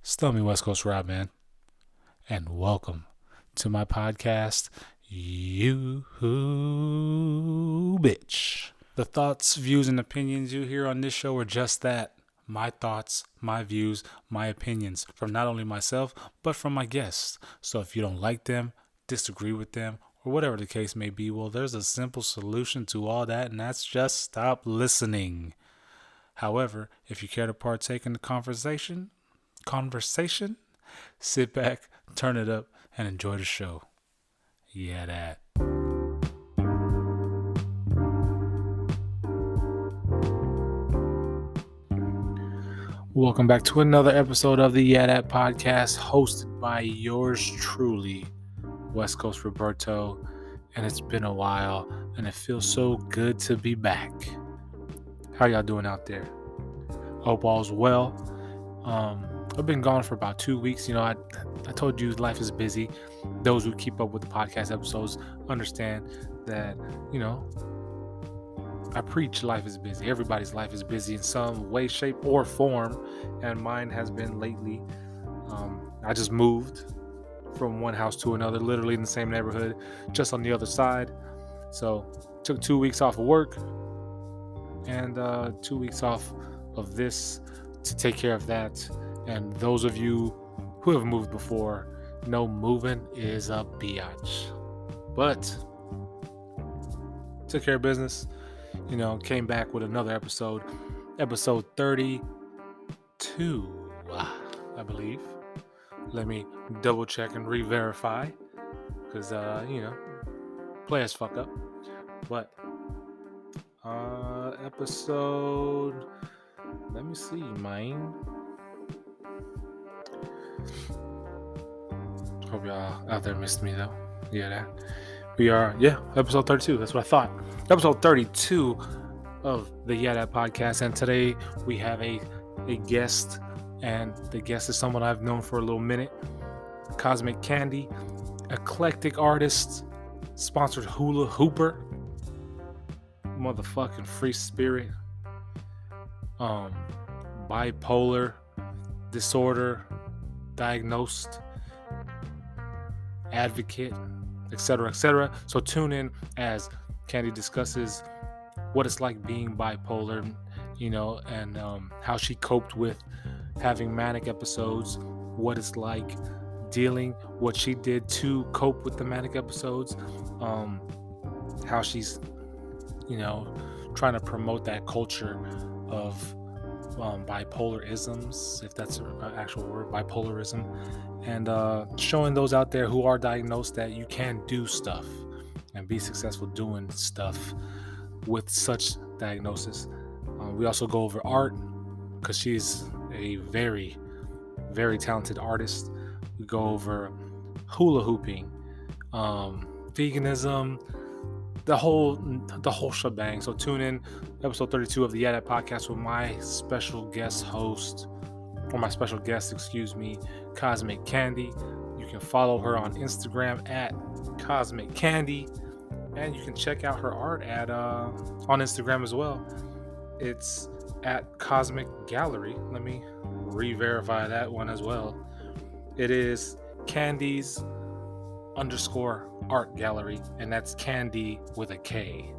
Still me, Westcoast Rob, man, and welcome to my podcast, You Bitch. The thoughts, views, and opinions you hear on this show are just that. My thoughts, my views, my opinions from not only myself, but from my guests. So if you don't like them, disagree with them, or whatever the case may be, well, there's a simple solution to all that, and that's just stop listening. However, if you care to partake in the conversation, sit back, turn it up, and enjoy the show. YeahDat. Welcome back to another episode of the YeahDat podcast, hosted by yours truly, Westcoast Roberto. And it's been a while, and it feels so good to be back. How y'all doing out there? Hope all's well. I've been gone for about 2 weeks. I told you life is busy. Those who keep up with the podcast episodes understand that, I preach life is busy. Everybody's life is busy in some way, shape, or form. And mine has been lately. I just moved from one house to another, literally in the same neighborhood, just on the other side. So took 2 weeks off of work and 2 weeks off of this to take care of that. And those of you who have moved before know moving is a biatch. But took care of business, came back with another episode 32, I believe. Let me double check and re-verify, because, players fuck up. But, episode, let me see, mine. Hope y'all out there missed me, though. That. We are, episode 32. That's what I thought. Episode 32 of the YeahDat podcast. And today we have a guest. And the guest is someone I've known for a little minute. KosmiKandy, eclectic artist, sponsored Hula Hooper, motherfucking free spirit, BiPolar Disorder, diagnosed, advocate, etc., etc. So tune in as Kandy discusses what it's like being bipolar, and how she coped with having manic episodes, what it's like dealing, what she did to cope with the manic episodes, how she's, trying to promote that culture of bipolarisms, if that's an actual word, bipolarism, and showing those out there who are diagnosed that you can do stuff and be successful doing stuff with such diagnosis. We also go over art, because she's a very, very talented artist. We go over hula hooping, veganism, the whole shebang. So tune in, episode 32 of the YeahDat podcast with my special guest, KosmiKandy. You can follow her on Instagram at KosmiKandy, and you can check out her art at on Instagram as well. It's at Cosmic Gallery. Let me re-verify that one as well. It is Kandy's _art gallery, and that's Kandy with a K.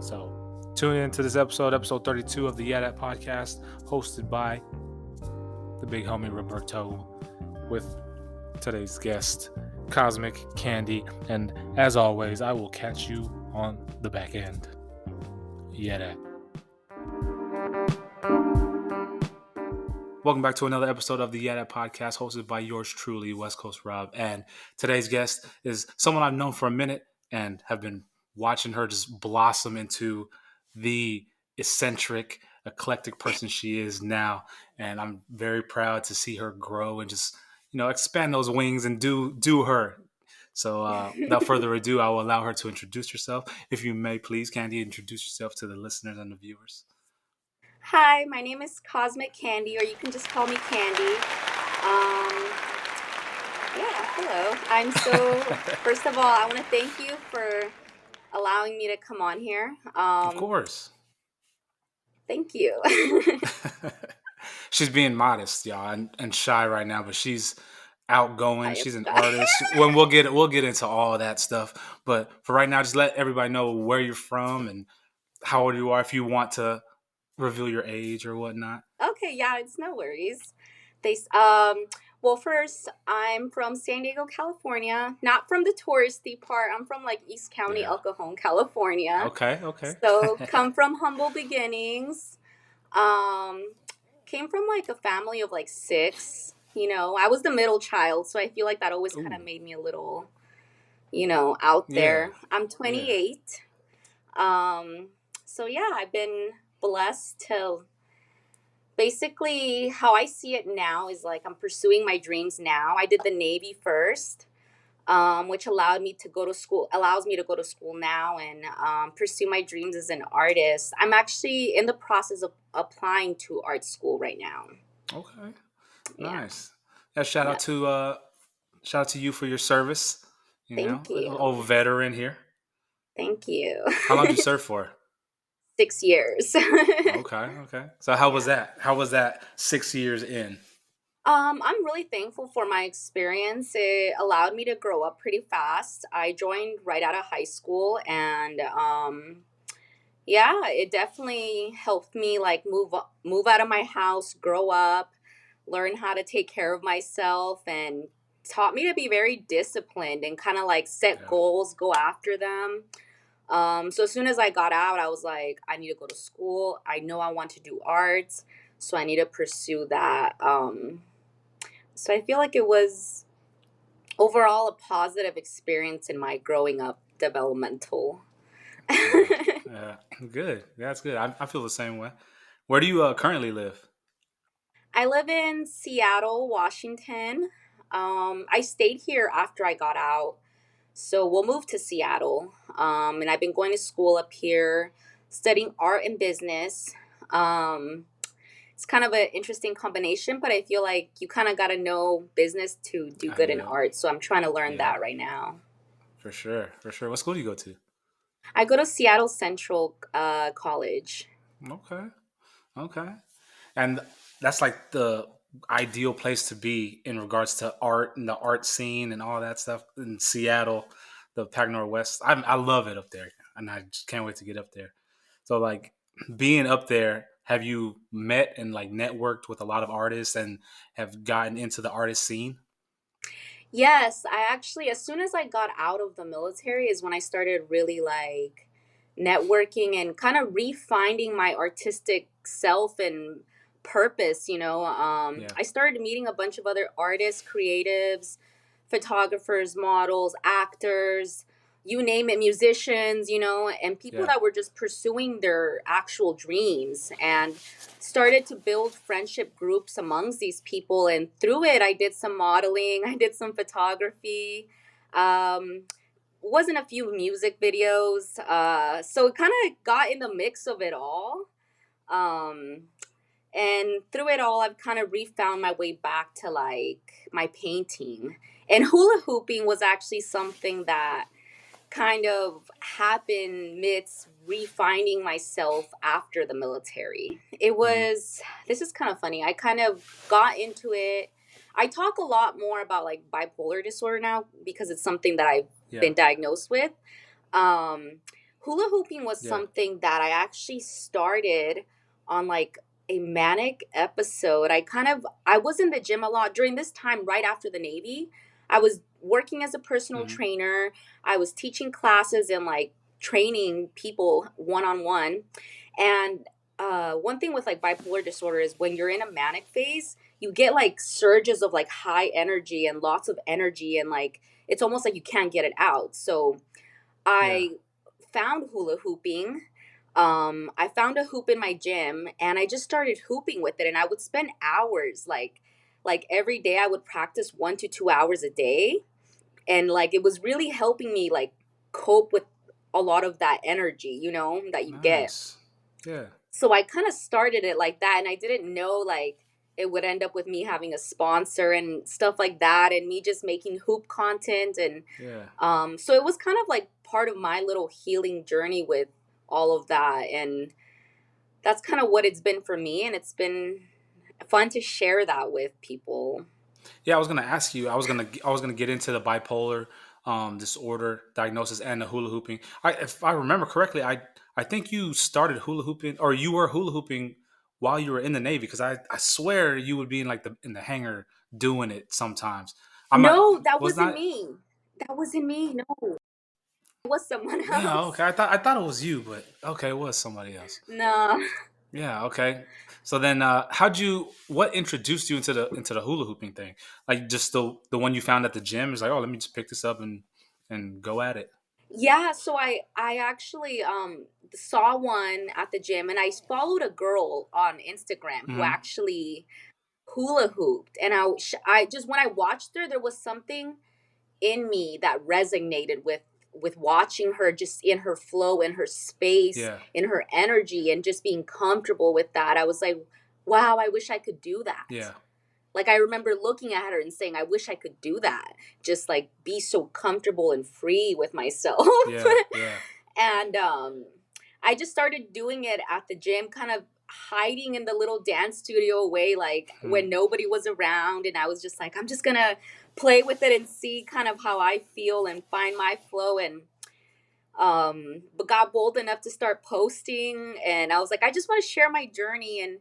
So tune in to this episode 32 of the YeahDat podcast, hosted by the big homie Roberto, with today's guest, KosmiKandy. And as always, I will catch you on the back end. YeahDat. Welcome back to another episode of the YeahDat podcast, hosted by yours truly, Westcoast Rob. And today's guest is someone I've known for a minute and have been watching her just blossom into the eccentric, eclectic person she is now. And I'm very proud to see her grow and just, expand those wings and do her. So without further ado, I will allow her to introduce herself. If you may, please, Kandy, introduce yourself to the listeners and the viewers. Hi, my name is KosmiKandy, or you can just call me Kandy. Hello. First of all, I want to thank you for allowing me to come on here. Of course. Thank you. she's being modest, y'all, and shy right now, but she's outgoing. I am She's an shy. artist. When we'll get into all that stuff, but for right now, just let everybody know where you're from and how old you are if you want to reveal your age or whatnot. Okay, yeah, it's no worries. Well, first, I'm from San Diego, California. Not from the touristy part. I'm from like East County, Yeah. El Cajon, California. Okay. Okay. So, come from humble beginnings. Um, Came from like a family of like six. I was the middle child, so I feel like that always kind of Ooh. made me a little, out Yeah. there. I'm Yeah. 28. Um, so yeah, I've been blessed to basically how I see it now is like I'm pursuing my dreams now. I did the Navy first, which allows me to go to school now and pursue my dreams as an artist. I'm actually in the process of applying to art school right now. Okay. Yeah. Nice. Yeah. Shout out Yeah. to you for your service. Thank Old you. veteran here. Thank you. How long did you serve for? 6 years. Okay, okay. So how was Yeah. that? How was that 6 years in? I'm really thankful for my experience. It allowed me to grow up pretty fast. I joined right out of high school, and yeah, it definitely helped me like move out of my house, grow up, learn how to take care of myself, and taught me to be very disciplined and kind of like set Yeah, goals, go after them. So as soon as I got out, I was like, I need to go to school. I know I want to do art, so I need to pursue that. So I feel like it was overall a positive experience in my growing up developmental. yeah, yeah. Good. That's good. I feel the same way. Where do you currently live? I live in Seattle, Washington. I stayed here after I got out, so we'll move to Seattle. And I've been going to school up here, studying art and business. Um, it's kind of an interesting combination, but I feel like you kind of got to know business to do good in Yeah, art. So I'm trying to learn yeah, that right now. for sure, for sure. What school do you go to? I go to Seattle Central College. Okay, okay. And that's like the ideal place to be in regards to art and the art scene and all that stuff in Seattle, the Pac Northwest. I love it up there, and I just can't wait to get up there. So like being up there, have you met and like networked with a lot of artists and have gotten into the artist scene? Yes, I actually, as soon as I got out of the military, is when I started really like networking and kind of refining my artistic self and purpose. Yeah, I started meeting a bunch of other artists, creatives, photographers, models, actors, you name it, musicians, and people yeah, that were just pursuing their actual dreams. And started to build friendship groups amongst these people, and through it I did some modeling, I did some photography, um wasn't a few music videos, so it kind of got in the mix of it all. um and through it all I've kind of refound my way back to like my painting, and hula hooping was actually something that kind of happened midst refining myself after the military. hmm This is kind of funny. I kind of got into it. I talk a lot more about like bipolar disorder now because it's something that I've yeah, been diagnosed with. Um, Hula hooping was yeah, something that I actually started on like a manic episode. I was in the gym a lot during this time right after the Navy. I was working as a personal hmm trainer. I was teaching classes and like training people one on one. And one thing with like bipolar disorder is when you're in a manic phase, you get like surges of like high energy and lots of energy, and like it's almost like you can't get it out. So yeah. I found hula hooping. I found a hoop in my gym and I just started hooping with it, and I would spend hours like every day I would practice 1 to 2 hours a day, and like it was really helping me like cope with a lot of that energy, that you get. Nice. Yeah, So I kind of started it like that, and I didn't know like it would end up with me having a sponsor and stuff like that, and me just making hoop content. And yeah. so it was kind of like part of my little healing journey with all of that, and that's kind of what it's been for me, and it's been fun to share that with people. Yeah, I was gonna ask you. I was gonna get into the bipolar disorder diagnosis and the hula hooping. If I remember correctly, I think you started hula hooping, or you were hula hooping while you were in the Navy, because I swear you would be in like the hangar doing it sometimes. I'm not No, that was wasn't not. me. That wasn't me. No, it was someone Yeah, else. okay. I thought it was you, but okay, it was somebody else. No. Yeah, okay. So then, what introduced you into the hula hooping thing? Like just the one you found at the gym is like, oh, let me just pick this up and go at it. Yeah, so I actually saw one at the gym, and I followed a girl on Instagram who Hmm. actually hula hooped, and I just, when I watched her, there was something in me that resonated with watching her, just in her flow, in her space, Yeah, in her energy, and just being comfortable with that. I was like, wow, I wish I could do that. yeah, Like, I remember looking at her and saying, I wish I could do that. Just like be so comfortable and free with myself. yeah, yeah. And I just started doing it at the gym, kind of hiding in the little dance studio away, like Hmm. when nobody was around. And I was just like, I'm just gonna play with it and see kind of how I feel and find my flow. And but got bold enough to start posting, and I was like, I just want to share my journey, and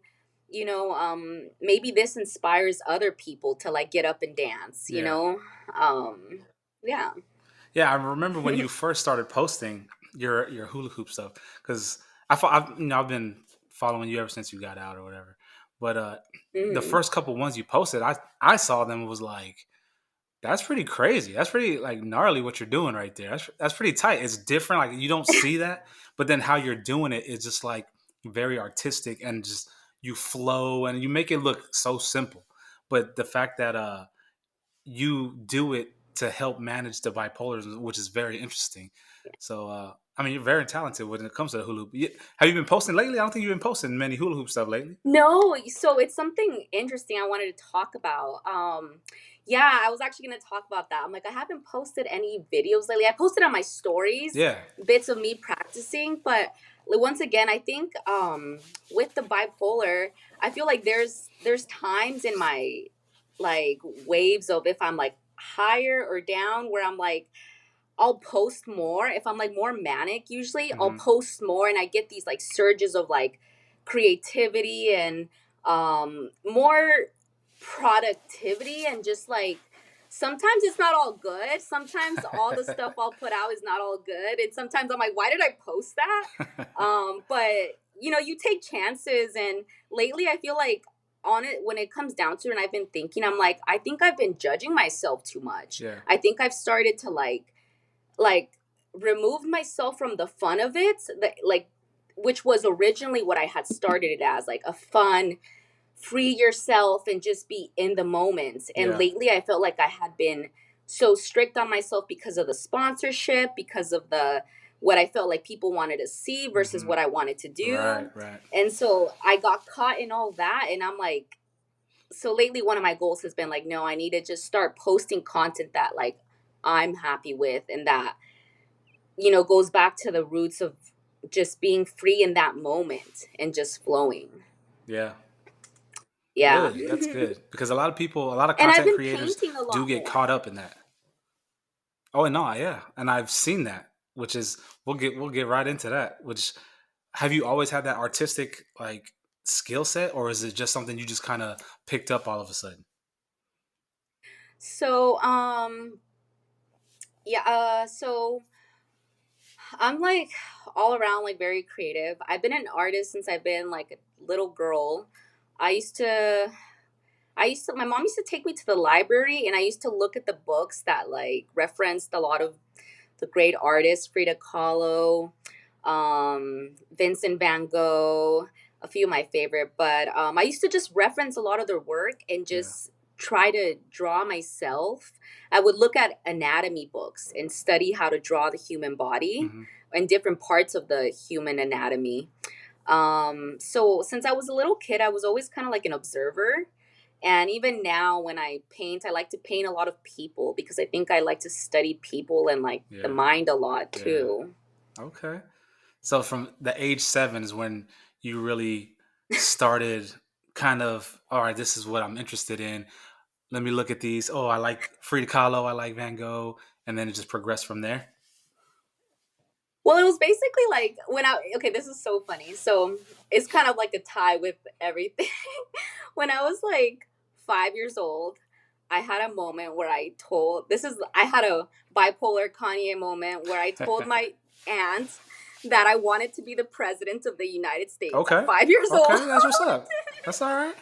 maybe this inspires other people to like get up and dance, Yeah. um yeah. Yeah, I remember when you first started posting your hula hoop stuff, because I've been following you ever since you got out or whatever. But the Hmm. first couple ones you posted, I saw them, was like, that's pretty crazy. That's pretty like gnarly what you're doing right there. That's pretty tight. It's different. Like you don't see that, but then how you're doing it is just like very artistic, and just you flow and you make it look so simple. But the fact that you do it to help manage the bipolars, which is very interesting. So I mean, you're very talented when it comes to the hula hoop. Have you been posting lately? I don't think you've been posting many hula hoop stuff lately. No, so it's something interesting I wanted to talk about. Yeah, I was actually going to talk about that. I'm like, I haven't posted any videos lately. I posted on my stories Yeah. bits of me practicing, but once again, I think with the bipolar, I feel like there's times in my like waves of, if I'm like higher or down, where I'm like, I'll post more. If I'm like more manic, usually I'll Hmm. post more, and I get these like surges of like creativity and more productivity, and just like sometimes it's not all good. Sometimes all the stuff I'll put out is not all good. And sometimes I'm like, why did I post that? But you take chances, and lately I feel like on it, when it comes down to it, and I've been thinking, I'm like, I think I've been judging myself too much. Yeah. I think I've started to like remove myself from the fun of it, like, which was originally what I had started it as, like a fun, free yourself and just be in the moment. And Yeah. lately I felt like I had been so strict on myself because of the sponsorship, because of the what I felt like people wanted to see versus Hmm. what I wanted to Right. do. Right. And so I got caught in all that, and I'm like, so lately one of my goals has been like, no, I need to just start posting content that like I'm happy with, and that goes back to the roots of just being free in that moment and just flowing. Yeah. Yeah. Good. That's good, because a lot of people, a lot of And I've content been creators painting a do lot get caught more. up in that. Oh no, yeah, and I've seen that, which is we'll get right into that. Which, have you always had that artistic like skill set, or is it just something you just kind of picked up all of a sudden? So, yeah, so I'm like all around like very creative. I've been an artist since I've been like a little girl. I used to my mom used to take me to the library, and I used to look at the books that like referenced a lot of the great artists, Frida Kahlo, Vincent van Gogh, a few of my favorite. But I used to just reference a lot of their work and Yeah. just try to draw myself. I would look at anatomy books and study how to draw the human body Hmm. and different parts of the human anatomy. So since I was a little kid, I was always kind of like an observer. And even now, when I paint, I like to paint a lot of people because I think I like to study people and like the Yeah. mind a lot Yeah. too. Okay. So from the age 7 is when you really started kind of, all right, this is what I'm interested in. Let me look at these. Oh, I like Frida Kahlo. I like Van Gogh. And then it just progressed from there. Well, it was basically like okay, this is so funny. So it's kind of like a tie with everything. When I was like 5 years old, I had a moment where I had a bipolar Kanye moment where I told my aunt that I wanted to be the president of the United States at Okay. 5 years old. Okay. That's what's up. That's all right.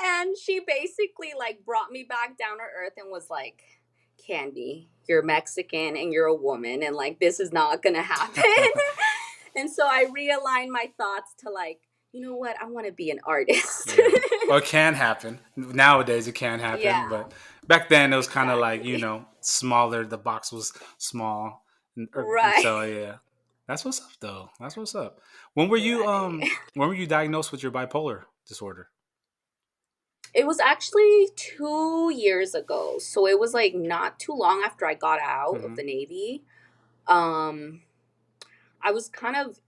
And she basically like brought me back down to earth and was like, Kandy, you're Mexican and you're a woman, and like this is not gonna happen. And so I realigned my thoughts to like, you know what, I want to be an artist. Yeah. Well, it can happen. Nowadays, it can happen. Yeah, But back then, it was kind of like, exactly. smaller. The box was small. And Right. so, yeah. That's what's up, though. That's what's up. When were you Right. when were you diagnosed with your bipolar disorder? It was actually 2 years ago. So it was like not too long after I got out of Hmm. the Navy. Um, I was kind of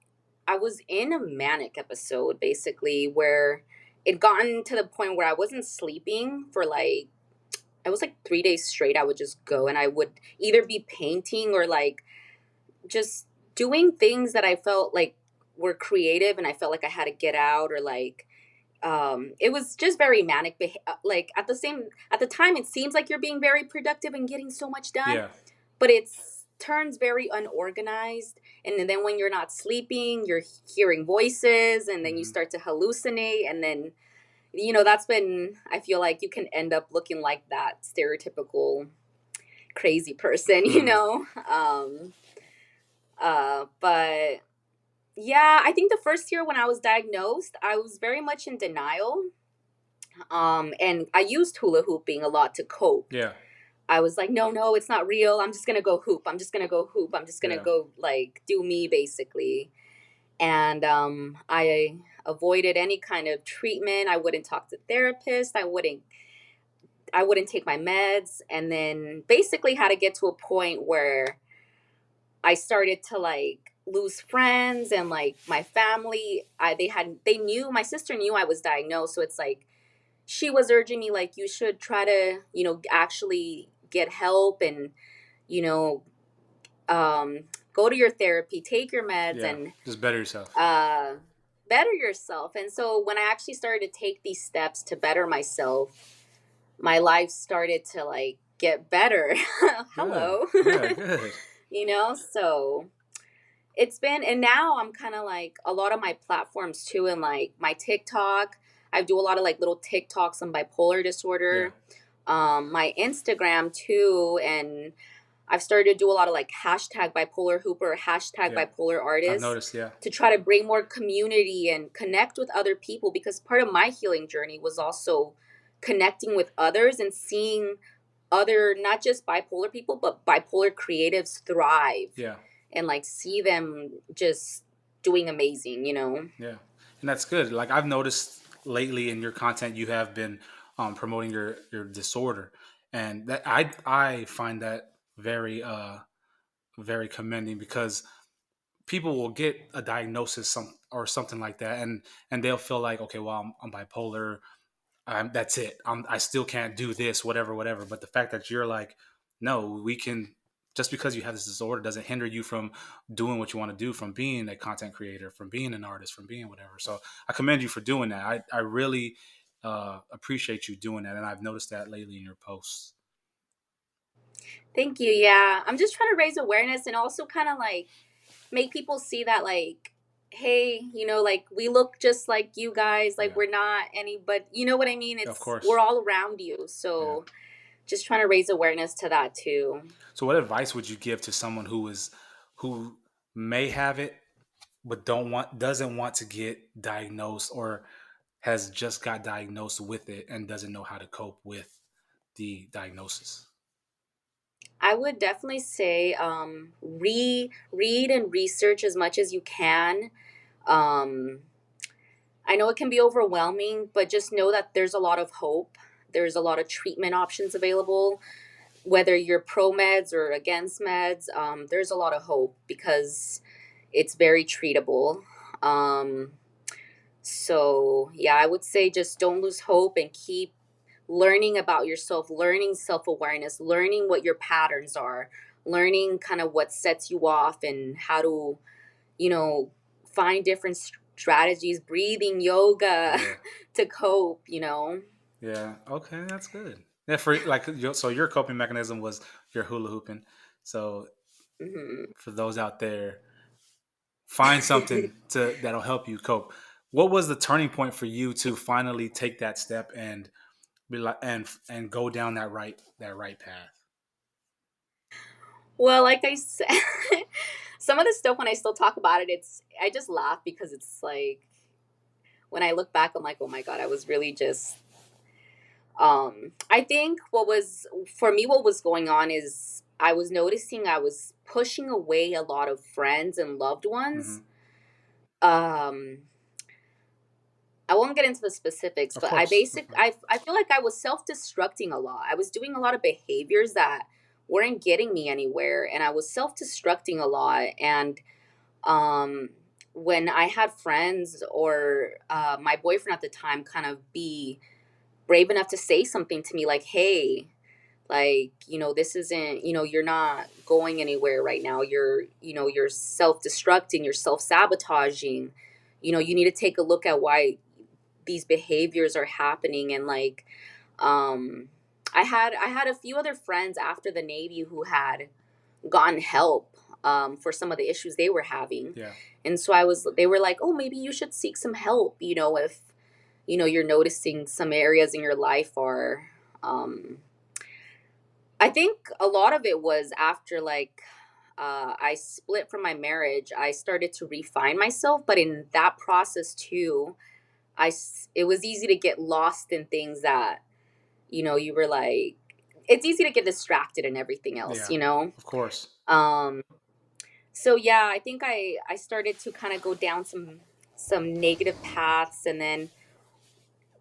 I was in a manic episode basically where it gotten to the point where I wasn't sleeping for like I was like 3 days straight. I would just go and I would either be painting or like just doing things that I felt like were creative and I felt like I had to get out or like it was just very manic like at the time it seems like you're being very productive and getting so much done, Yeah. but it's turns very unorganized, and then when you're not sleeping you're hearing voices and then you Hmm. start to hallucinate, and then that's when I feel like you can end up looking like that stereotypical crazy person. Hmm. But yeah, I think the first year when I was diagnosed I was very much in denial, and I used hula hooping a lot to cope. Yeah. I was like, no, no, it's not real. I'm just gonna go hoop. I'm just gonna go hoop. I'm just gonna Yeah. go like do me basically. And I avoided any kind of treatment. I wouldn't talk to therapists. I wouldn't take my meds. And then basically had to get to a point where I started to like lose friends and like my family. They knew my sister knew I was diagnosed, so it's like she was urging me like you should try to actually get help and you know um, go to your therapy, take your meds, Yeah. and Just better yourself. uh, better yourself. And so when I actually started to take these steps to better myself, my life started to like get better. Good. Hello. Yeah. Good. So it's been, and now I'm kind of like a lot of my platforms too, and like my TikTok. I do a lot of like little TikToks on bipolar Yeah. disorder. My Instagram too, and I've started to do a lot of like hashtag bipolar hooper, hashtag Yeah. bipolar I've artist noticed. Yeah. to try to bring more community and connect with other people, because part of my healing journey was also connecting with others and seeing other, not just bipolar people, but bipolar creatives thrive Yeah. and like see them just doing amazing. Yeah, and that's good. Like I've noticed lately in your content, you have been promoting your disorder, and that I find that very commending because people will get a diagnosis or something like that, and they'll feel like, okay, well, I'm bipolar. That's it. I still can't do this, whatever, whatever. But the fact that you're like, no, we can. Just because you have this disorder doesn't hinder you from doing what you want to do, from being a content creator, from being an artist, from being whatever. So I commend you for doing that. I really appreciate you doing that, and I've noticed that lately in your posts. Thank you. Yeah, I'm just trying to raise awareness and also kind of like make people see that like, hey, like we look just like you guys, like Yeah, we're not any, but you know what I mean, of we're course. all around you, Yeah. so just trying to raise awareness to that too. So, what advice would you give to someone who may have it but doesn't want to get diagnosed, or has just got diagnosed with it and doesn't know how to cope with the diagnosis? I would definitely say read and research as much as you can. um I know it can be overwhelming, but just know that there's a lot of hope. There's a lot of treatment options available, whether you're pro meds or against meds. There's a lot of hope because it's very treatable. Um, So, yeah, I would say just don't lose hope and keep learning about yourself, learning self awareness, learning what your patterns are, learning kind of what sets you off and how to, you know, find different strategies, breathing, yoga Yeah. to cope, you know. Yeah. Okay, that's good. Yeah, for like so your coping mechanism was your hula hooping. So Hmm. for those out there, find something to that'll help you cope. What was the turning point for you to finally take that step and be like and go down that right path? Well, like I said, some of the stuff when I still talk about it, I just laugh because it's like when I look back, I'm like, oh my God, I was really just I think what was for me what was going on is I was noticing I was pushing away a lot of friends and loved Hmm. ones. Um I won't get into the specifics, Of but course, that's fine. I feel like I was self-destructing a lot. I was doing a lot of behaviors that weren't getting me anywhere, and I was self-destructing a lot. And um when I had friends or my boyfriend at the time kind of be brave enough to say something to me like, hey, like, this isn't, you're not going anywhere right now. You're self-destructing, you're self-sabotaging. You need to take a look at why these behaviors are happening. And like, um I had a few other friends after the Navy who had gotten help for some of the issues they were having. Yeah. And so they were like, oh, maybe you should seek some help, if you're noticing some areas in your life are um I think a lot of it was after like I split from my marriage. I started to refine myself, but in that process too, it was easy to get lost in things that you were like, it's easy to get distracted and everything else, Yeah. Of course. Um, so yeah, I think I started to kind of go down some negative paths, and then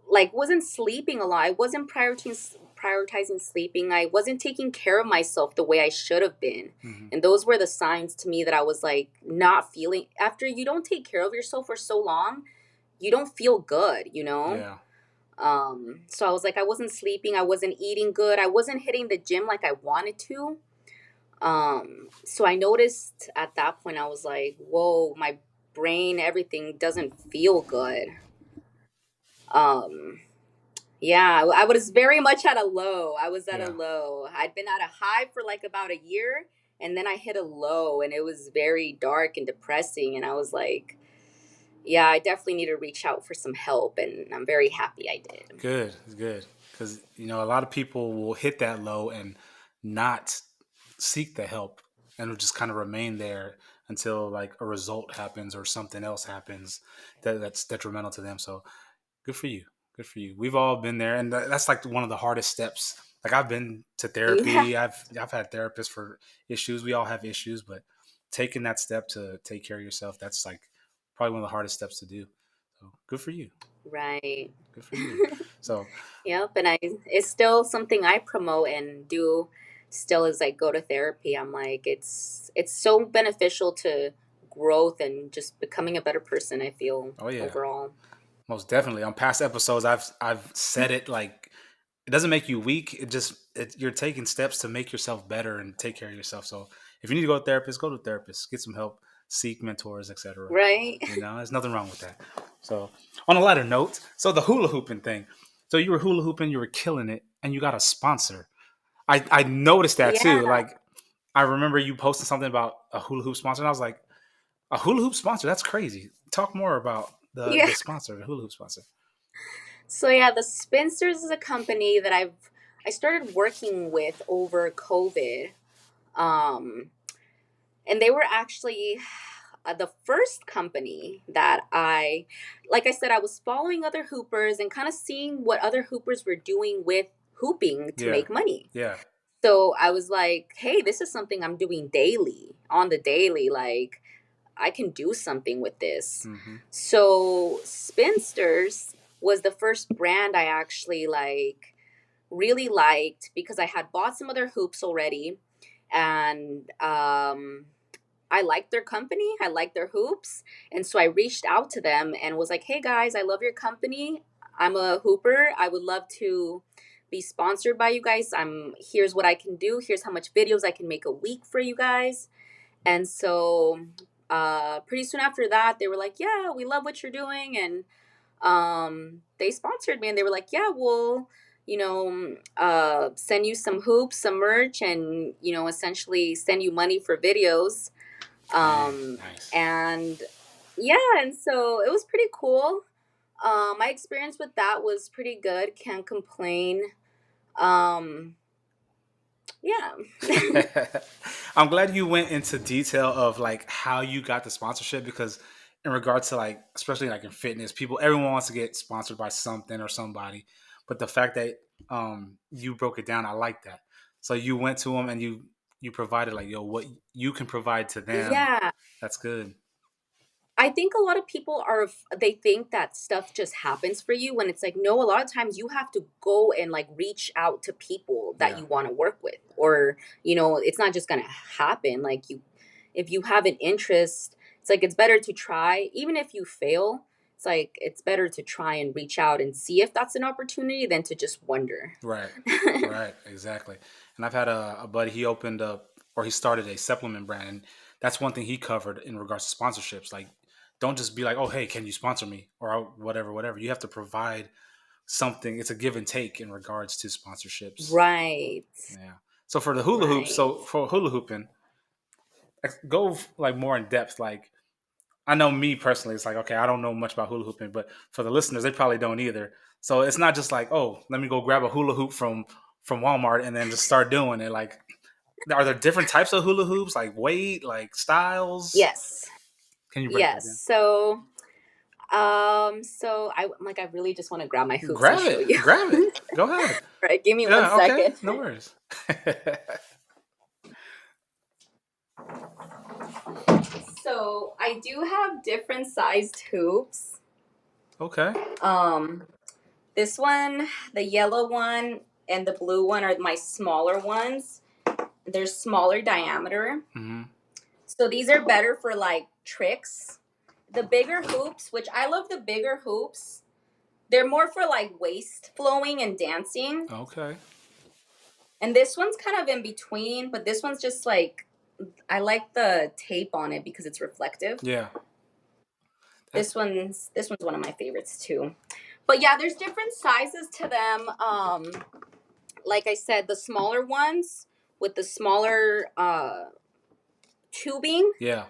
like wasn't sleeping a lot. I wasn't prioritizing sleeping. I wasn't taking care of myself the way I should have been. Hmm. And those were the signs to me that I was like not feeling, after you don't take care of yourself for so long, you don't feel good. Yeah. So I was like, I wasn't sleeping, I wasn't eating good, I wasn't hitting the gym like I wanted to. So I noticed at that point, I was like, whoa, my brain, everything doesn't feel good. Um, Yeah, I was very much at a low. I was at a Yeah. low. I'd been at a high for like about a year, and then I hit a low, and it was very dark and depressing. And I was like, yeah, I definitely need to reach out for some help. And I'm very happy I did. Good. Good. Because a lot of people will hit that low and not seek the help and will just kind of remain there until like a result happens or something else happens that's detrimental to them. So good for you. Good for you. We've all been there, and that's like one of the hardest steps. Like I've been to Yeah, therapy. I've had therapists for issues. We all have issues, but taking that step to take care of yourself, that's like probably one of the hardest steps to do. So good for you. right. Good for you. So Yep, and it's still something I promote and do still as I go to therapy. I'm like, it's so beneficial to growth and just becoming a better person, I feel oh yeah, overall. most definitely. On past episodes, I've said it like it doesn't make you weak. You're taking steps to make yourself better and take care of yourself. So if you need to go to a therapist, go to a therapist, get some help, seek mentors, etc. Right? There's nothing wrong with that. So on a lighter note, so the hula hooping thing. So you were hula hooping, you were killing it, and you got a sponsor. I noticed that too. Yeah. Like I remember you posting something about a hula hoop sponsor, and I was like, a hula hoop sponsor? That's crazy. Talk more about Yeah. the sponsor, the hula hoop sponsor. So yeah, the Spinsters is a company that I started working with over COVID. Um and they were actually the first company that like I said, I was following other hoopers and kind of seeing what other hoopers were doing with hooping to Yeah, make money. yeah. So I was like, hey, this is something I'm doing daily, on the daily. Like, I can do something with this. Hmm. So Spinsters was the first brand I actually like really liked because I had bought some other hoops already, and I liked their company, I liked their hoops, and so I reached out to them and was like, "Hey guys, I love your company. I'm a hooper. I would love to be sponsored by you guys. Here's what I can do. Here's how much videos I can make a week for you guys." And so pretty soon after that, they were like, "Yeah, we love what you're doing." And they sponsored me and they were like, "Yeah, we'll, send you some hoops, some merch, and, essentially send you money for videos." Dang, nice. And yeah, and so it was pretty cool. My experience with that was pretty good. Can't complain. Um, yeah. I'm glad you went into detail of like how you got the sponsorship because in regards to like especially like in fitness, everyone wants to get sponsored by something or somebody. But the fact that you broke it down, I like that. So you went to them and you provided like yo what you can provide to them. Yeah. That's good. I think a lot of people they think that stuff just happens for you when it's like, no, a lot of times you have to go and like reach out to people that Yeah. you want to work with, or, it's not just going to happen. Like, if you have an interest, it's like, it's better to try, even if you fail. It's like, it's better to try and reach out and see if that's an opportunity than to just wonder. Right. Right. Exactly. And I've had a buddy, he opened up or he started a supplement brand. And that's one thing he covered in regards to sponsorships. Like, don't just be like, oh, hey, can you sponsor me? Or whatever, whatever. You have to provide something. It's a give and take in regards to sponsorships. Right. Yeah. So for the hula hoops, Right. so for hula hooping, go like more in depth. Like, I know me personally, it's like, okay, I don't know much about hula hooping, but for the listeners, they probably don't either. So it's not just like, oh, let me go grab a hula hoop from Walmart and then just start doing it. Like, are there different types of hula hoops, like weight, like styles? Yes. Can you break that Yes. down? So I really just want to grab my hoops and Grab show it, you. grab it. Go ahead. Right, give me one Yeah, okay, second. no worries. So I do have different sized hoops. Okay. Um, this one, the yellow one, and the blue one are my smaller ones. They're smaller diameter. Mm-hmm. So these are better for like tricks. The bigger hoops, which I love the bigger hoops, they're more for like waist flowing and dancing. Okay. And this one's kind of in between, but this one's just like, I like the tape on it because it's reflective. Yeah. This one's one of my favorites too. But yeah, there's different sizes to them. Like I said, the smaller ones with the smaller tubing Yeah.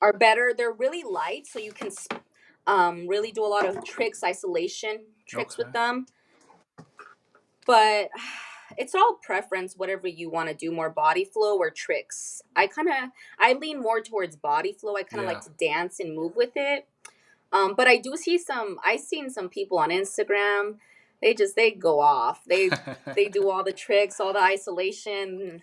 are better. They're really light, so you can really do a lot of isolation tricks Okay. with them. But it's all preference, whatever you want to do, more body flow or tricks. I lean more towards body flow. I kind of Yeah. like to dance and move with it. But I've seen some people on Instagram. They go off. They do all the tricks, all the isolation.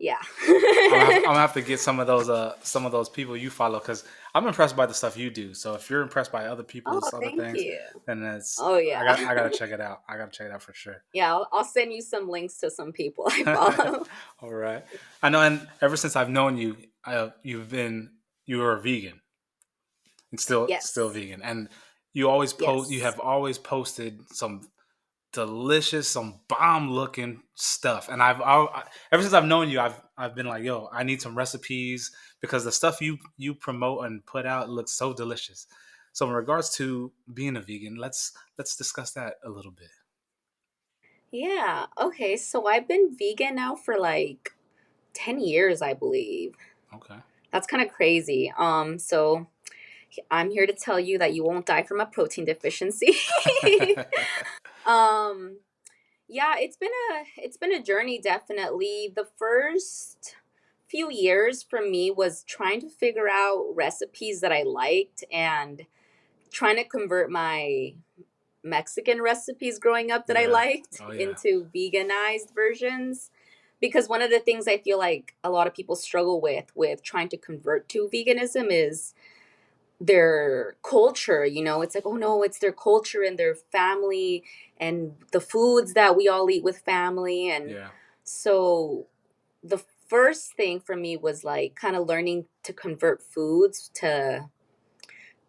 Yeah. I'm gonna have to get some of those people you follow because I'm impressed by the stuff you do. So if you're impressed by other Oh, people's other thank things, you. then it's Oh yeah. I gotta check it out. I gotta check it out for sure. Yeah, I'll send you some links to some people I follow. All right, I know. And ever since I've known you, you were a vegan and still Yes. vegan, and you always post. You Yes. have always posted some delicious, some bomb looking stuff. And ever since I've known you, I've been like, yo, I need some recipes because the stuff you promote and put out looks so delicious. So in regards to being a vegan, let's discuss that a little bit. Yeah. Okay. So I've been vegan now for like 10 years, I believe. Okay. That's kind of crazy. So I'm here to tell you that you won't die from a protein deficiency. um, yeah, it's been a journey, definitely. The first few years for me was trying to figure out recipes that I liked and trying to convert my Mexican recipes growing up that I Yeah. liked Oh yeah. into veganized versions. Because one of the things I feel like a lot of people struggle with trying to convert to veganism is their culture. It's like, oh no, it's their culture and their family and the foods that we all eat with family. And Yeah. so the first thing for me was like kind of learning to convert foods to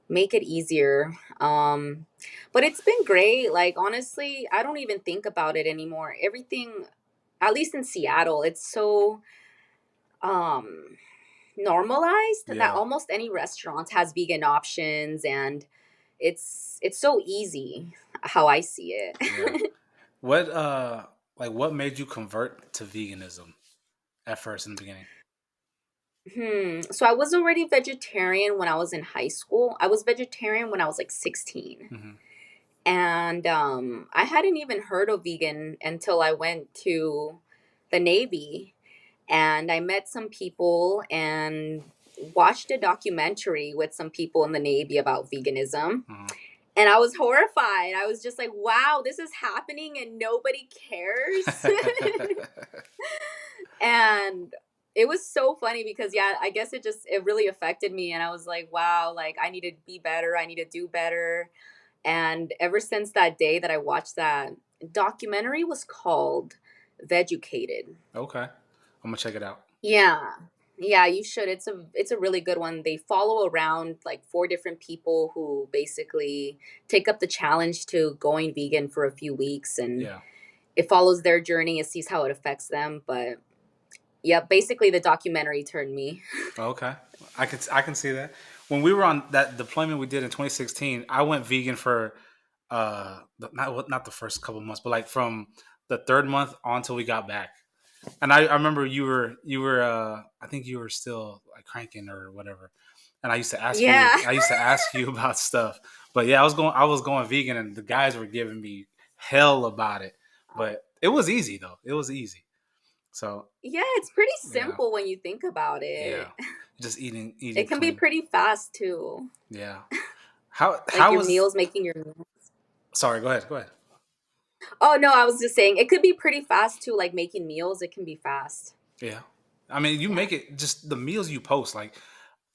make it easier. But it's been great. Like honestly, I don't even think about it anymore. Everything, at least in Seattle, it's so um normalized that Yeah. almost any restaurant has vegan options, and it's so easy how I see Yeah. it. What what made you convert to veganism at first in the beginning? So I was already vegetarian when I was in high school. I was vegetarian when I was like 16. Hmm. And I hadn't even heard of vegan until I went to the Navy, and I met some people and watched a documentary with some people in the Navy about veganism. Hmm. And I was horrified. I was just like, wow, this is happening and nobody cares. And it was so funny because yeah, I guess it really affected me, and I was like, wow, like I need to be better, I need to do better. And ever since that day that I watched that documentary, was called Vegucated. Okay. I'm gonna check it out. Yeah. Yeah, you should. It's a really good one. They follow around like four different people who basically take up the challenge to going vegan for a few weeks, and Yeah. it follows their journey. It sees how it affects them. But yeah, basically the documentary turned me. Okay. I can see that. When we were on that deployment we did in 2016, I went vegan for not the first couple months, but like from the third month on till we got back. And I remember you were I think you were still like cranking or whatever. And Yeah. I used to ask you about stuff. But yeah, I was going vegan and the guys were giving me hell about it. But it was easy though. It was easy. So Yeah, it's pretty yeah. simple when you think about Yeah. it. Just eating It can be clean. pretty fast too. Yeah. How Like how your was meals, making your meals. sorry, go ahead. Go ahead. Oh no, I was just saying it could be pretty fast too, like making meals, it can be fast. Yeah. I mean, you Yeah. make it just the meals you post. Like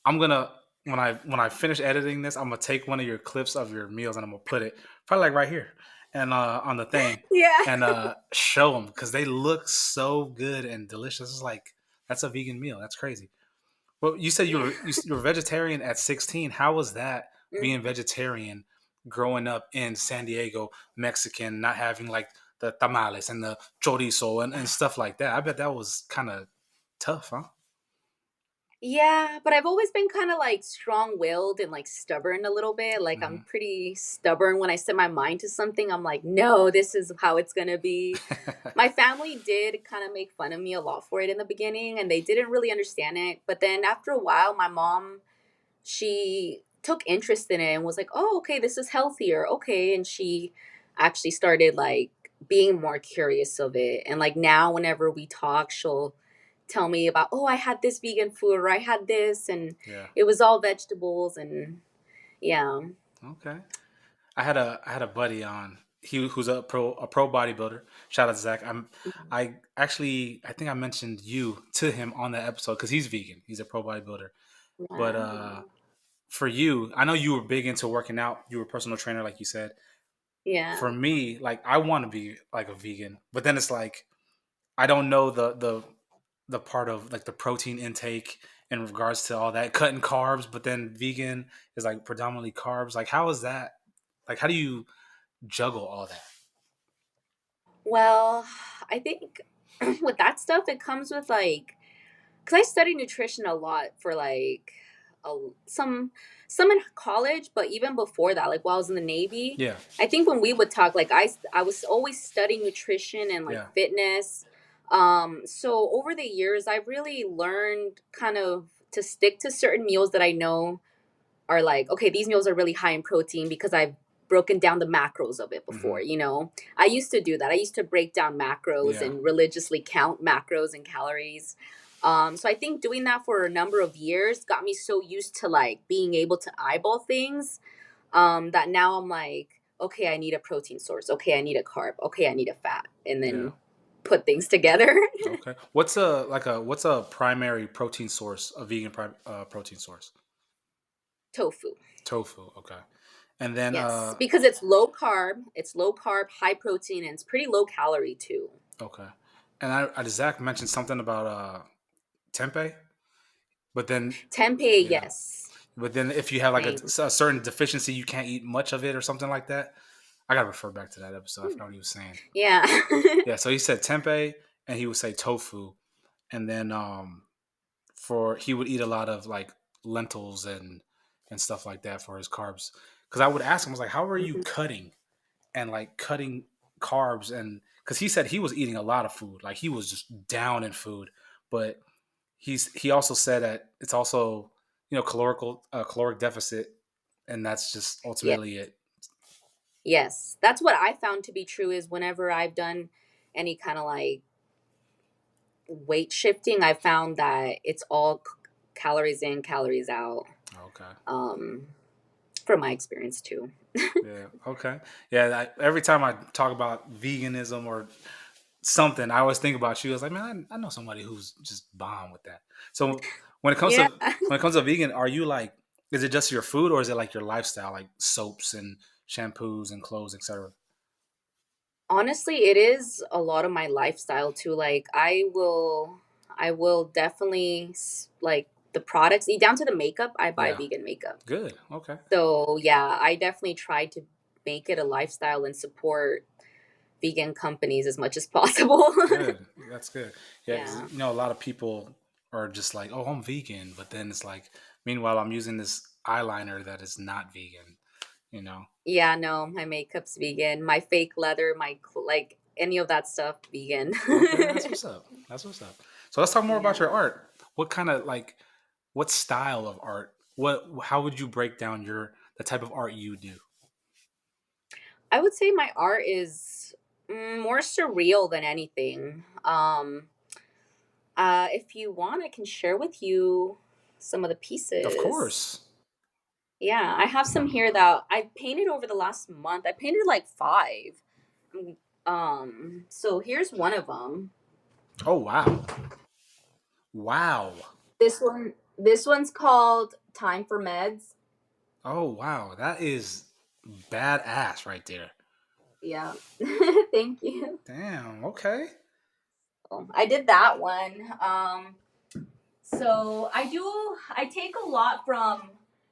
I'm gonna when I finish editing this, I'm gonna take one of your clips of your meals and I'm gonna put it probably like right here and on the thing Yeah. and show them because they look so good and delicious. It's like that's a vegan meal. That's crazy. Well, you said you were vegetarian at 16. How was that being Mhm. vegetarian growing up in San Diego, Mexican, not having like the tamales and the chorizo and stuff like that? I bet that was kind of tough, huh? Yeah, but I've always been kind of like strong-willed and like stubborn a little bit. Like I'm Hmm. pretty stubborn when I set my mind to something. I'm like, no, this is how it's gonna be. My family did kind of make fun of me a lot for it in the beginning, and they didn't really understand it. But then after a while, my mom, she took interest in it and was like, "Oh, okay, this is healthier." Okay, and she actually started like being more curious of it. And like now whenever we talk, she'll tell me about, "Oh, I had this vegan food or I had this and Yeah. it was all vegetables." And yeah. Okay. I had a buddy on. Who's a pro bodybuilder. Shout out to Zach. I actually I think I mentioned you to him on that episode because he's vegan. He's a pro bodybuilder. But Wow. for you, I know you were big into working out. You were a personal trainer, like you said. Yeah. For me, like I want to be like a vegan, but then it's like I don't know the part of like the protein intake in regards to all that cutting carbs, but then vegan is like predominantly carbs. Like how is that? Like how do you juggle all that? Well, I think with that stuff, it comes with like, because I studied nutrition a lot for like a, some some in college, but even before that, like while I was in the Navy, Yeah, I think when we would talk, like I was always studying nutrition and like yeah, fitness. So over the years, I've really learned kind of to stick to certain meals that I know are like, okay, these meals are really high in protein because I've broken down the macros of it hmm, before, you know? I used to do that. I used to break down macros yeah, and religiously count macros and calories. So I think doing that for a number of years got me so used to like being able to eyeball things, that now I'm like, okay, I need a protein source. Okay, I need a carb. Okay, I need a fat. And yeah. then put things together. Okay. What's a primary protein source? A vegan protein source? Tofu. Tofu. Okay. And then Yes, because it's low carb, high protein, and it's pretty low calorie too. okay. And Zach mentioned something about tempeh. But then, Tempeh, yeah. yes. But then if you have like I a certain deficiency, you can't eat much of it or something like that. I gotta refer back to that episode. I forgot what he was saying. yeah. Yeah, so he said tempeh, and he would say tofu, and then for he would eat a lot of like lentils and stuff like that for his carbs. Because I would ask him, I was like, "How are you cutting and like cutting carbs?" And because he said he was eating a lot of food, like he was just down in food, but he also said that it's also caloric deficit, and that's just yeah. ultimately it. Yes. That's what I found to be true is whenever I've done any kind of like weight shifting, I found that it's all calories in, calories out. Okay. Um, from my experience too. Yeah. Okay. Yeah. Every time I talk about veganism or something, I always think about you. I was like, man, I know somebody who's just bomb with that. So when it comes Yeah. to vegan, are you like, is it just your food or is it like your lifestyle, like soaps and shampoos and clothes, etc.? Honestly, it is a lot of my lifestyle too. Like I will definitely like the products, down to the makeup. I buy Yeah. vegan makeup. Good. Okay. So yeah, I definitely try to make it a lifestyle and support vegan companies as much as possible. Good. That's good. Yeah, because yeah. a lot of people are just like, "Oh, I'm vegan," but then it's like, meanwhile, I'm using this eyeliner that is not vegan. You know. Yeah, no, my makeup's vegan. My fake leather, like any of that stuff, vegan. Okay, that's what's up. That's what's up. So let's talk more about your yeah. art. What kind of like, what style of art? How would you break down the type of art you do? I would say my art is more surreal than anything. If you want, I can share with you some of the Of pieces. course. Yeah, I have some here that I painted over the last month. I painted like five. So here's one of them. Oh wow, wow. This one's called Time for Meds. Oh wow, that is badass right there. Yeah. Thank you. Damn. Okay. I did that one. So I take a lot from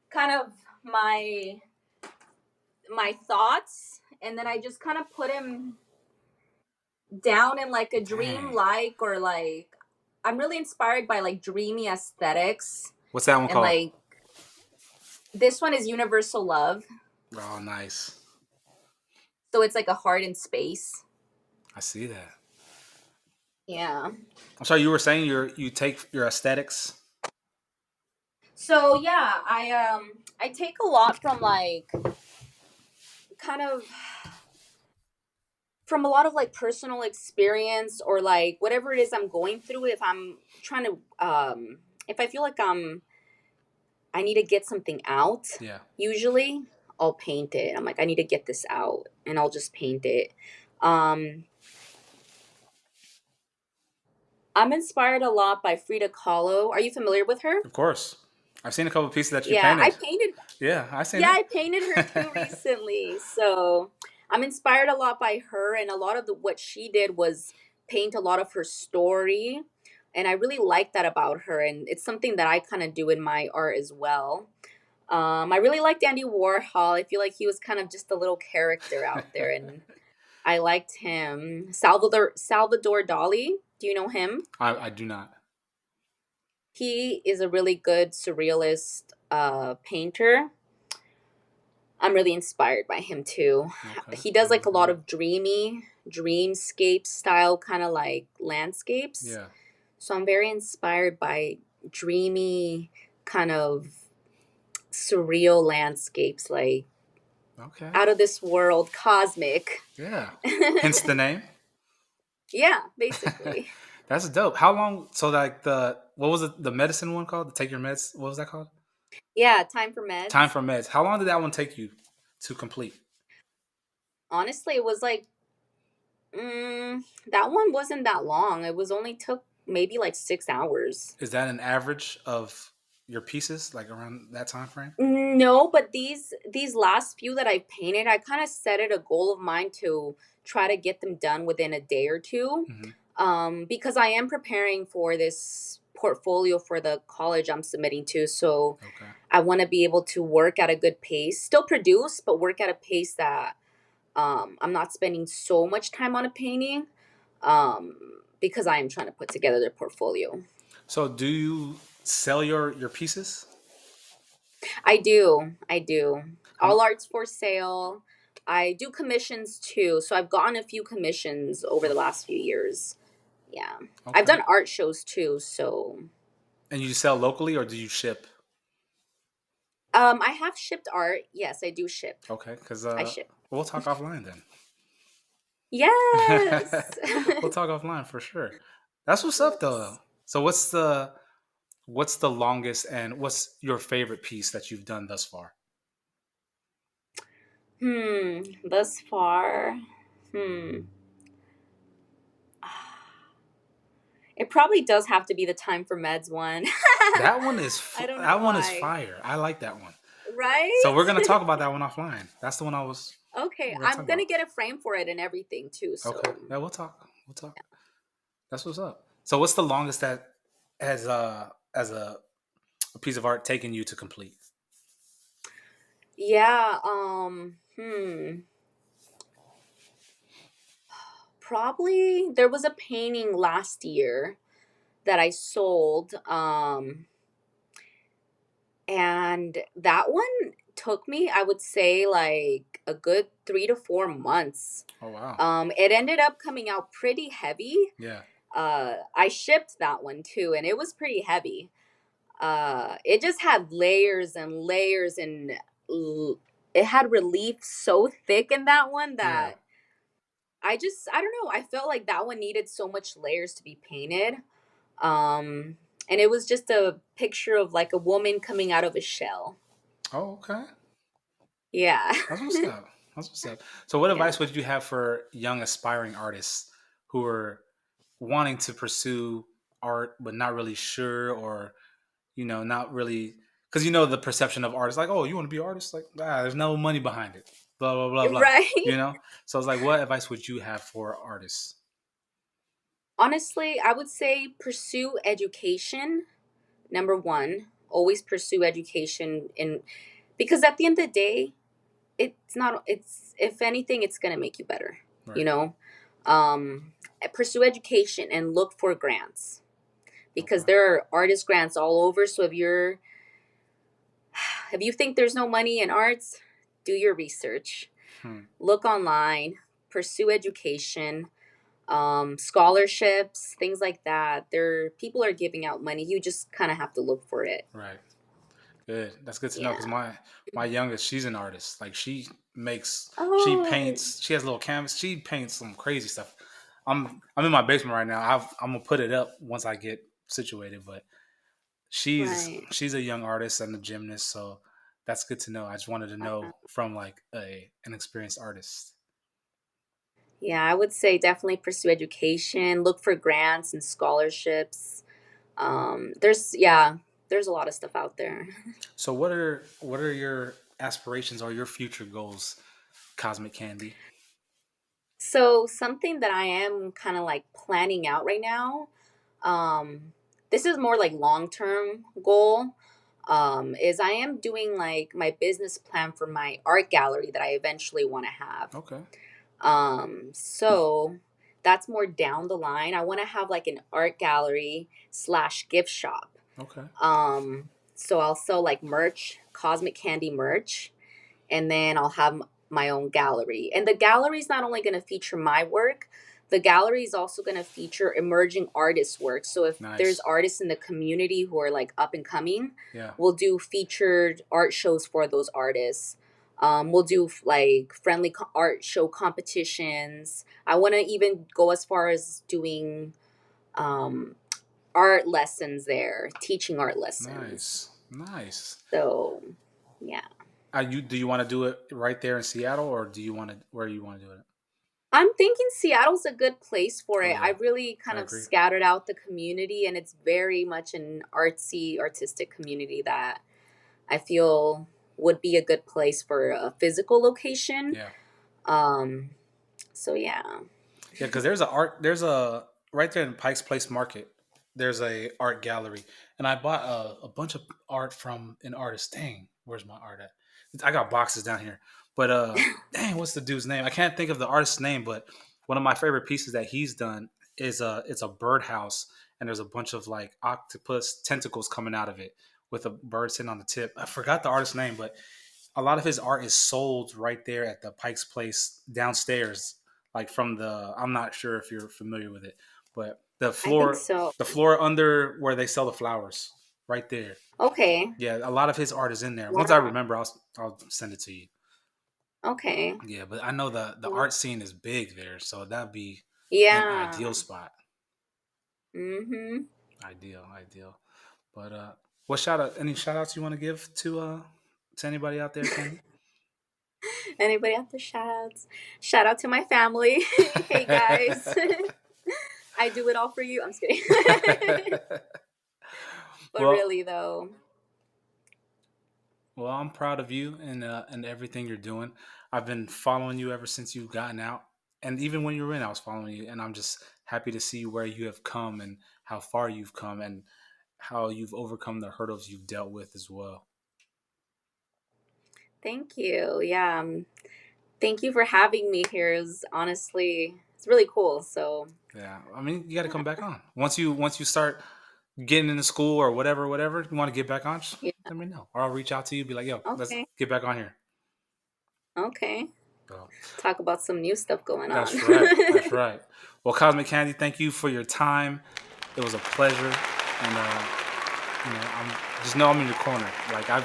kind of my my thoughts, and then I just kind of put them down in like a dream Dang. like, or like I'm really inspired by like dreamy aesthetics, What's that one and called? like this one is Universal Love. Oh, nice. So it's like a heart in space. I see that. Yeah. I'm sorry, you were saying you take your aesthetics. So yeah, I take a lot from like kind of from a lot of like personal experience, or like whatever it is I'm going through. If I'm trying to if I feel like I need to get something out, Yeah. usually I'll paint it. I'm like, I need to get this out, and I'll just paint it. um I'm inspired a lot by Frida Kahlo. Are you familiar with her? Of course. I've seen a couple of pieces that you Yeah, I painted. painted. Yeah, I seen Yeah, it. I painted her too recently. So I'm inspired a lot by her, and a lot of what she did was paint a lot of her story. And I really like that about her. And it's something that I kind of do in my art as well. I really liked Andy Warhol. I feel like he was kind of just a little character out there, and I liked him. Salvador Dali. Do you know him? I do not. He is a really good surrealist painter. I'm really inspired by him too. Okay. He does like a lot Good. of dreamscape style kind of like landscapes. Yeah. So I'm very inspired by dreamy kind of surreal landscapes, like Okay. out of this world, cosmic. Yeah. Hence the name. yeah, basically. That's dope. How long? So like what was it? The medicine one called? The Take Your Meds. What was that called? Yeah, Time for Time Meds. for Meds. How long did that one take you to complete? Honestly, it was like that one wasn't that long. It was only took maybe like 6 hours. Is that an average of your pieces, like around that time frame? No, but these last few that I've painted, I kind of set it a goal of mine to try to get them done within a day or two. Hmm. Because I am preparing for this portfolio for the college I'm submitting to. So Okay. I want to be able to work at a good pace, still produce, but work at a pace that I'm not spending so much time on a painting, because I am trying to put together the portfolio. So do you sell your pieces? I do. I do. Um, All art's for sale. I do commissions too. So I've gotten a few commissions over the last few years. Yeah. I've okay. done art shows too. So And you sell locally or do you ship? I have shipped art. Yes, I do ship. Okay, because I ship. we'll talk offline then. Yes. We'll talk offline for sure. That's what's up though. Yes. So what's the longest and what's your favorite piece that you've done thus far? Thus far. Hmm. It probably does have to be the Time for Meds one. I don't know That one is why. fire. I like that one. So Right? we're gonna talk about that one offline. That's the one Okay, we're gonna I'm talk gonna about. get a frame for it and everything too. Okay. So Yeah, we'll talk. We'll talk. That's what's up. So what's the longest that has as a piece of art taken you to complete? yeah, probably there was a painting last year that I sold, and that one took me, I would say, like a good 3 to 4 months. Oh wow. It ended up coming out pretty heavy. Yeah. I shipped that one too, and it was pretty heavy. It just had layers and layers, and it had relief so thick in that one Yeah. that I don't know, I felt like that one needed so much layers to be painted. Um, and it was just a picture of like a woman coming out of a shell. Oh, okay. Yeah. That's what's up. That's what's up. So what Yeah. advice would you have for young aspiring artists who are wanting to pursue art but not really sure or not really because the perception of artists like, oh, you want to be an artist, like, there's no money behind it, blah blah blah blah, Right. so it's like, what advice would you have for artists? Honestly, I would say pursue education. Number one, always pursue education in because at the end of the day, it's not it's if anything, it's gonna make you better, you Right. know? Um Pursue education and look for grants because Okay. there are artist grants all over. So if you think there's no money in arts, do your research. Hmm. Look online, pursue education, scholarships, things like that. There people are giving out money. You just kind of have to look for it. Right. Good. That's good to know because Yeah. my youngest, she's an artist. Like, she Oh, paints. She has a little canvas. She paints some crazy stuff. I'm in my basement right now. I'm gonna put it up once I get situated. But right. she's a young artist and a gymnast, so that's good to know. I just wanted to know from like a an experienced artist. Yeah, I would say definitely pursue education, look for grants and scholarships. There's a lot of stuff out there. So what are your aspirations or your future goals, Cosmic Candy? So something that I am kind of like planning out right now, um, this is more like long-term goal, is I am doing like my business plan for my art gallery that I eventually want to have. Okay. So that's more down the line. I want to have like an art gallery slash gift shop. Okay. So I'll sell like merch, KosmiKandy merch, and then I'll have my own gallery. And the gallery is not only going to feature my work, the gallery is also going to feature emerging artists' work. So if there's Nice. artists in the community who are like up and coming, Yeah. we'll do featured art shows for those artists. We'll do like friendly art show competitions. I want to even go as far as doing um, art lessons there, teaching art lessons. Nice. Nice. So, yeah. Do you want to do it right there in Seattle, or do you want to where you want to do it? I'm thinking Seattle's a good place for Oh it. I yeah, really kind I of agree. scattered out the community, and it's very much an artsy, artistic community that I feel would be a good place for a physical location. Yeah. Um, so yeah. Yeah, because there's a right there in Pike's Place Market. there's a art gallery, and I bought a bunch of art from an artist. Dang, where's my art at? I got boxes down here. But dang, what's the dude's name? I can't think of the artist's name, but one of my favorite pieces that he's done is it's a birdhouse, and there's a bunch of like octopus tentacles coming out of it with a bird sitting on the tip. I forgot the artist's name, but a lot of his art is sold right there at the Pike's Place downstairs. Like from the, I'm not sure if you're familiar with it, but I think so. the floor under where they sell the flowers, right there. Okay. Yeah, a lot of his art is in there. Once I Wow. remember, I'll send it to you. Okay. Yeah, but I know the Wow. art scene is big there, so that'd be an ideal Yeah. spot. Mm-hmm. Ideal. But what any shout outs you want to give to anybody out there, Kandy? Anybody have the shout outs? Shout out to my family. Hey guys. I do it all for you. I'm just kidding. But well, really though. well, I'm proud of you and everything you're doing. I've been following you ever since you've gotten out, and even when you were in, I was following you, and I'm just happy to see where you have come and how far you've come and how you've overcome the hurdles you've dealt with as well. Thank you. Yeah. Thank you for having me here. It's really cool. So Yeah, I mean, you got to come yeah. back on once you start getting into school or whatever you want to get back on. Just Yeah. let me know, or I'll reach out to you, be like, "Yo, let's Okay. get back on here." Okay. So Talk about some new stuff going on. that's right, that's right. Well, KosmiKandy, thank you for your time. It was a pleasure, and I'm just know I'm in your corner. Like I'm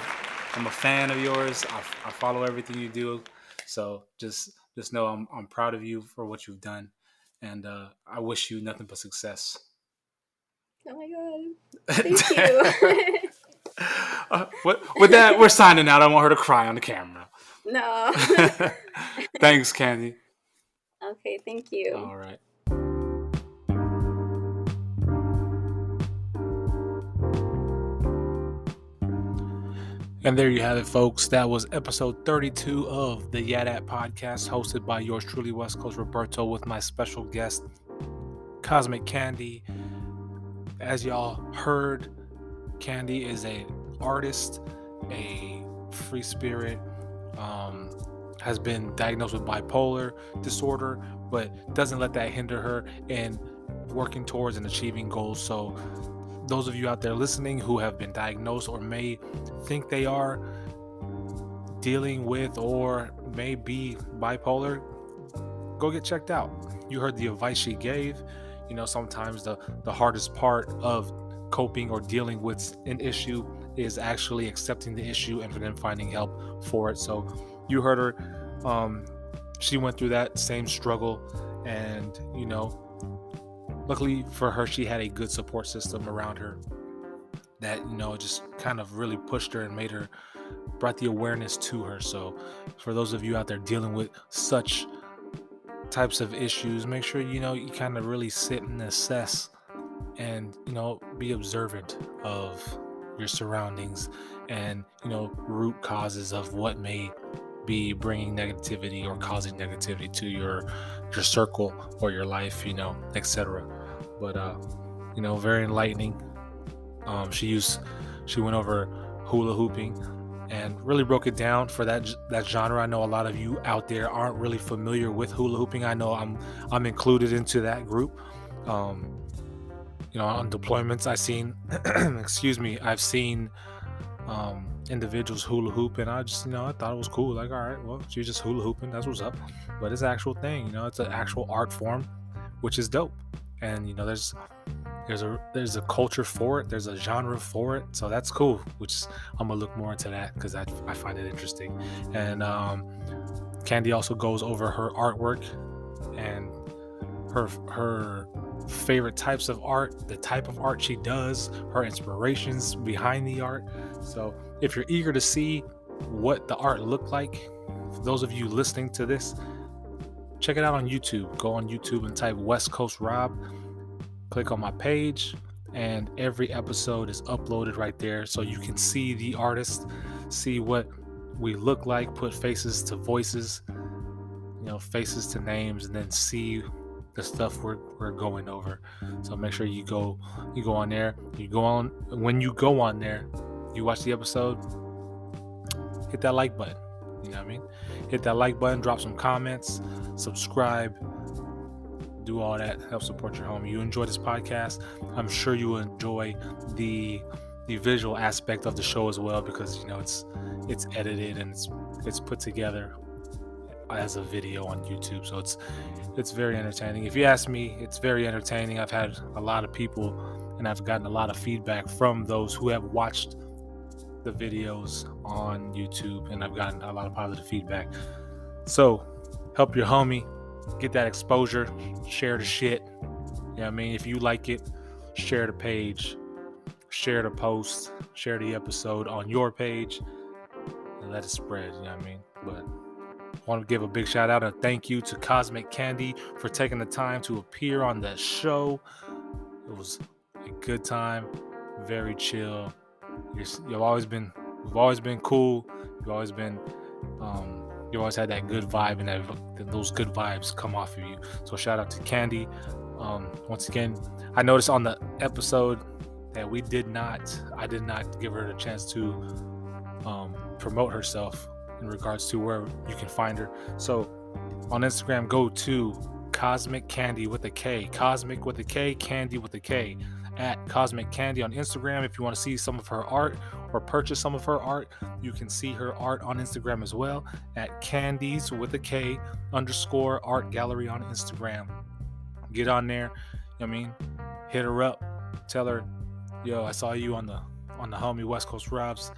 a fan of yours. I follow everything you do, so just know I'm proud of you for what you've done, and I wish you nothing but success. Oh my god. Thank you. With that, we're signing out. I want her to cry on the camera. No. Thanks, Kandy. Okay, thank you. All right. And there you have it, folks. That was episode 32 of the YeahDat podcast, hosted by yours truly, Westcoast Roberto, with my special guest, KosmiKandy. As y'all heard, Kandy is an artist, a free spirit, has been diagnosed with bipolar disorder, but doesn't let that hinder her in working towards and achieving goals. So those of you out there listening who have been diagnosed or may think they are dealing with or may be bipolar, go get checked out. You heard the advice she gave. Sometimes the hardest part of coping or dealing with an issue is actually accepting the issue and then finding help for it. So you heard her. She went through that same struggle, and luckily for her, she had a good support system around her that just kind of really pushed her and brought the awareness to her. So for those of you out there dealing with such types of issues, make sure you kind of really sit and assess and be observant of your surroundings and root causes of what may be bringing negativity or causing negativity to your circle or your life, etc. But very enlightening. She went over hula hooping and really broke it down for that genre. I know a lot of you out there aren't really familiar with hula hooping. I know I'm included into that group. On deployments, I've seen individuals hula hoop, and I just I thought it was cool. Like, all right, well, she's just hula hooping, that's what's up. But it's an actual thing. It's an actual art form, which is dope. And there's a culture for it, there's a genre for it, so that's cool, which I'm gonna look more into that because I find it interesting. And Kandy also goes over her artwork and her favorite types of art, the type of art she does, her inspirations behind the art. So if you're eager to see what the art looked like, for those of you listening to this, check it out on YouTube. Go on YouTube and type Westcoast Rob, click on my page, and every episode is uploaded right there, so you can see the artist, see what we look like, put faces to voices, faces to names, and then see the stuff we're going over. So make sure you go on there. When you go on there, you watch the episode, hit that like button. You know what I mean? Hit that like button, drop some comments, subscribe, do all that. Help support your homie. You enjoy this podcast, I'm sure you will enjoy the visual aspect of the show as well, because it's edited and it's put together as a video on YouTube. So it's very entertaining. If you ask me, it's very entertaining. I've had a lot of people and I've gotten a lot of feedback from those who have watched the videos on YouTube, and I've gotten a lot of positive feedback. So help your homie get that exposure. Share the shit. You know what I mean? If you like it, share the page, share the post, share the episode on your page, and let it spread. You know what I mean? But I want to give a big shout out and thank you to KosmiKandy for taking the time to appear on the show. It was a good time, very chill. We've always been cool. You've always been, you always had that good vibe, and those good vibes come off of you. So shout out to Kandy. Once again, I noticed on the episode that I did not give her the chance to promote herself in regards to where you can find her. So on Instagram, go to KosmiKandy with a K, Cosmic with a K, Kandy with a K, at KosmiKandy on Instagram. If you want to see some of her art or purchase some of her art, you can see her art on Instagram as well at Candies with a K _ art gallery on Instagram. Get on there. I mean, hit her up, tell her, yo, I saw you on the homie Westcoast Rob's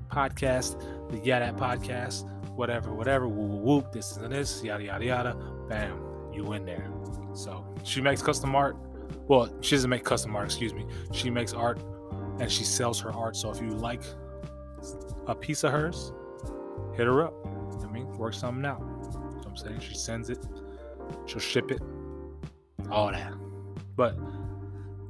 podcast, the YeahDat podcast, whatever, whoop, this and this, yada yada yada, bam, you in there. So she makes custom art. Well, she doesn't make custom art, excuse me. She makes art and she sells her art. So if you like a piece of hers, hit her up. I mean, work something out. You know what I'm saying? She sends it, she'll ship it, all that. But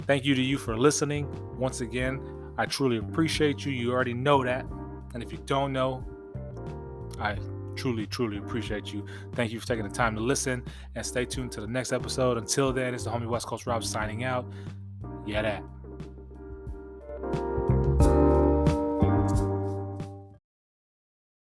thank you to you for listening. Once again, I truly appreciate you. You already know that. And if you don't know, I truly, truly appreciate you. Thank you for taking the time to listen, and stay tuned to the next episode. Until then, it's the homie Westcoast Rob signing out. YeahDat.